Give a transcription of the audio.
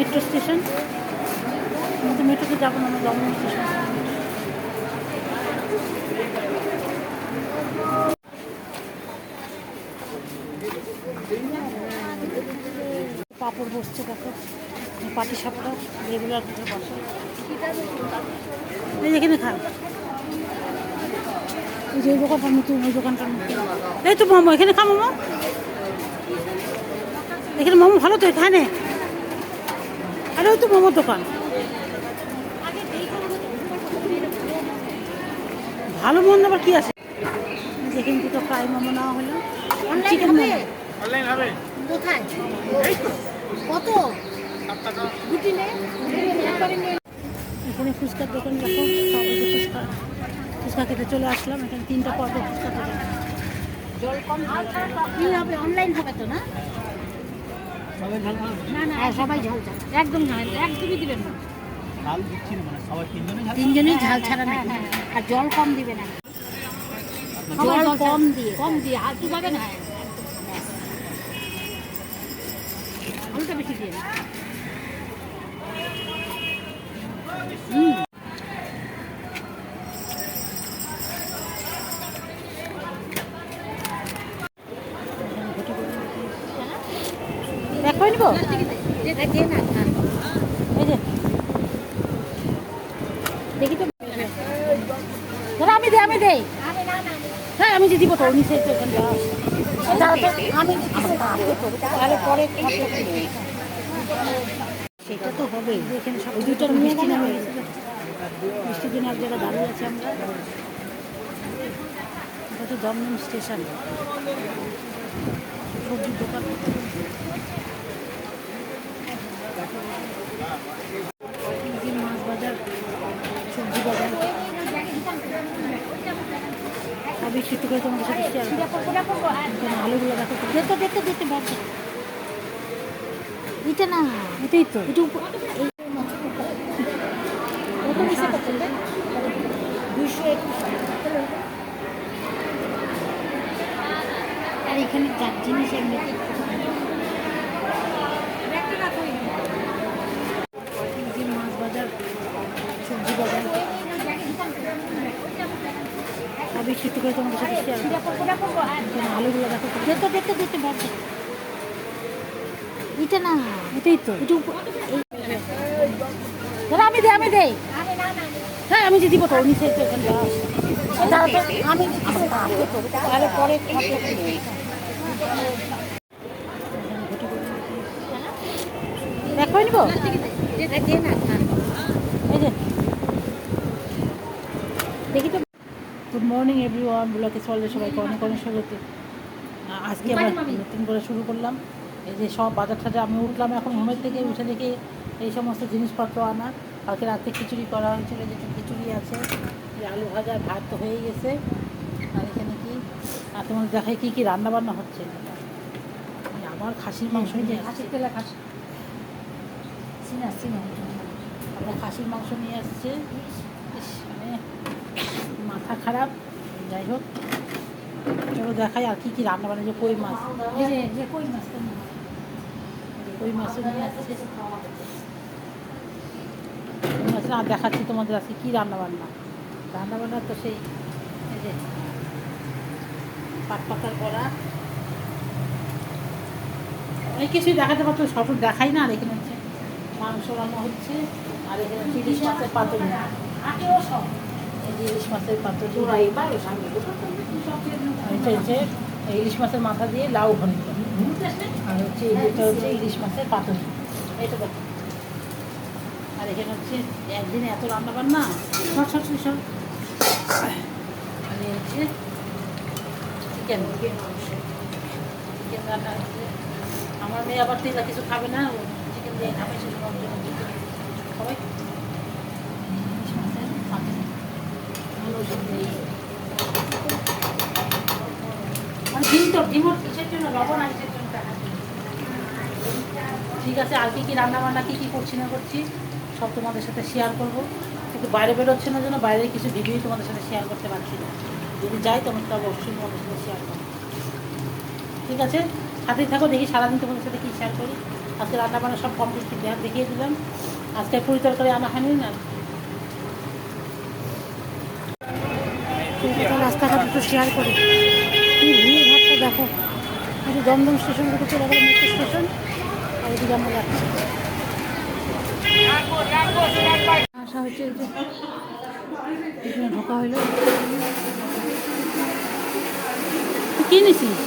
Metro station, কিন্তু মেট্রোতে যাবো না, আমরা দমদম স্টেশন। পাপড় বসছে দেখো, পাটি সাপটা রেগুলার বসে এই যেখানে খান। ওই যে ওই দোকানটার নতুন, ওই দোকানটার নতুন। এই তো মোমো, এখানে খা মোমো, এখানে মোমো ভালো তো, এখানে। আরে ওই তো মোমোর দোকান, ভালো মন্দ আবার কি আছে। যেখানে দুটো ফ্রাই মোমো নেওয়া হলো, চিকেন মোমো। কোথায় কত এখানে ফুচকার দোকান দেখো, ফুচকা ফুচকা খেতে চলে আসলাম। এখানে 3টা পর্ব ফুচকা দোকান। জল কম কি হবে, অনলাইন হবে তো না? না না সবাই ঝাল ঝাল, একদম ঝাল, একদমই দিবেন না, ঝাল দিচ্ছি না, মানে সবাই তিনজনই ঝাল ছাড়া না। আর জল কম দিবে না, জল কম দিয়ে আর কি পাবেন। হ্যাঁ আলুটা বেশি দিয়ে না। দেখো নিব এই যে দেখি তো, ধরো আমি দেই। হ্যাঁ আমি যে দিব তো নিচে তো ওখানে আমি তাহলে পরে সেটা তো হবে। এখানে সব দুইটা মিষ্টি নামে গেছে, মিষ্টির জন্য এক জায়গায় দাঁড়িয়ে আছে আমরা। এটা তো দমদম স্টেশন, সবজির দোকান। মাছ বাজার, সবজি বাজার, সবই একটু করে তোমাদের সাথে শেয়ার করবো। আলুগুলো দেখো, দেখতে দেখতে দেখতে বাড়ছে। এটা না, এটাই তো, এটা কত নিচে কত 221। আর এখানে যার জিনিস এমনিতে মাছ বাজার, সবজি বাজার, সবই একটু করে তোমাদের সাথে শেয়ার করবো। আলুগুলো দেখো, দেখতে দেখতে দেখতে বাড়ছে। এটা না, এটাই তো, এটা ধরো আমি দেই। হ্যাঁ আমি যে দিব তো নিচে তো ওখানে আমি তাহলে পরে দেখো নিব এই যে দেখি তো। গুড মর্নিং এভরিওয়ান, ব্লগে চলে সবাইকে অনেক অনেক স্বাগত। আজকে আবার নতুন করে শুরু করলাম। এই যে সব বাজার টাজার আমি উঠলাম এখন ঘুমের থেকে, উঠে দেখে এই সমস্ত জিনিসপত্র আনা। কালকে রাতে খিচুড়ি করা হয়েছিল, যেটা খিচুড়ি আছে, আলু ভাজা, ভাত তো হয়ে গেছে। আর এখানে কি আর তোমাদের দেখাই কী কী রান্নাবান্না হচ্ছে। আমার খাসির মাংস নিয়ে খাসির তেলা খাসি আমরা খাসির মাংস নিয়ে আসছে। মানে মাথা খারাপ, যাই হোক চলো দেখাই আর কী কী রান্না বান্না। যে কই মাছ, যে কই মাছ, কই মাছও নিয়ে আসছে। কই মাছ আর দেখাচ্ছি তোমাদের আজকে কী রান্নাবান্না। রান্নাবান্না তো সেই এই যে পাট পাতার বড়া, অনেক কিছুই দেখাতে পারতো, সব দেখাই না। আর এখানে হচ্ছে মাংস রান্না হচ্ছে। আর এখানে হচ্ছে ইলিশ মাছের পাতুরি, এই যে ইলিশ মাছের পাতুরি, এটা হচ্ছে ইলিশ মাছের মাথা দিয়ে লাউ ঘন্ট। আর হচ্ছে এটা হচ্ছে ইলিশ মাছের পাতুরি, এটা দেখো। আর এখানে হচ্ছে একদিনে এত রান্না বান্না, সব আর হচ্ছে চিকেন রান্না হচ্ছে। আমার মেয়ে আবার তেলা কিছু খাবে না, চিকেন দিয়ে খাবে, সেজন্য সবাই ইলিশ মাছের পাতুরি কিসের জন্য লবণ আইসের জন্য। ঠিক আছে, আর কী কী রান্নাবান্না কী কী করছি না করছি সব তোমাদের সাথে শেয়ার করবো। কিন্তু বাইরে বেরোচ্ছে না জন্য বাইরের কিছু ভিডিও তোমাদের সাথে শেয়ার করতে পারছি না। যদি যাই তোমার তো অবশ্যই তোমাদের সাথে শেয়ার করবো। ঠিক আছে, সাথেই থাকো, দেখি সারাদিন তোমাদের সাথে কী শেয়ার করি। আজকে রান্না বান্না সব কমপ্লিট দেখিয়ে দিলাম। আজকে পুরি তরকারি আনা হয়নি না, রাস্তাঘাট একটু শেয়ার করি। কি ভিড় ভাড়টা দেখো, কিন্তু দমদম স্টেশন থেকে চলে গেল মেট্রো স্টেশন, আর এদিকে আমরা যাচ্ছি। আশা হচ্ছে যে এখানে ঢোকা হইলো। কি নিছিস?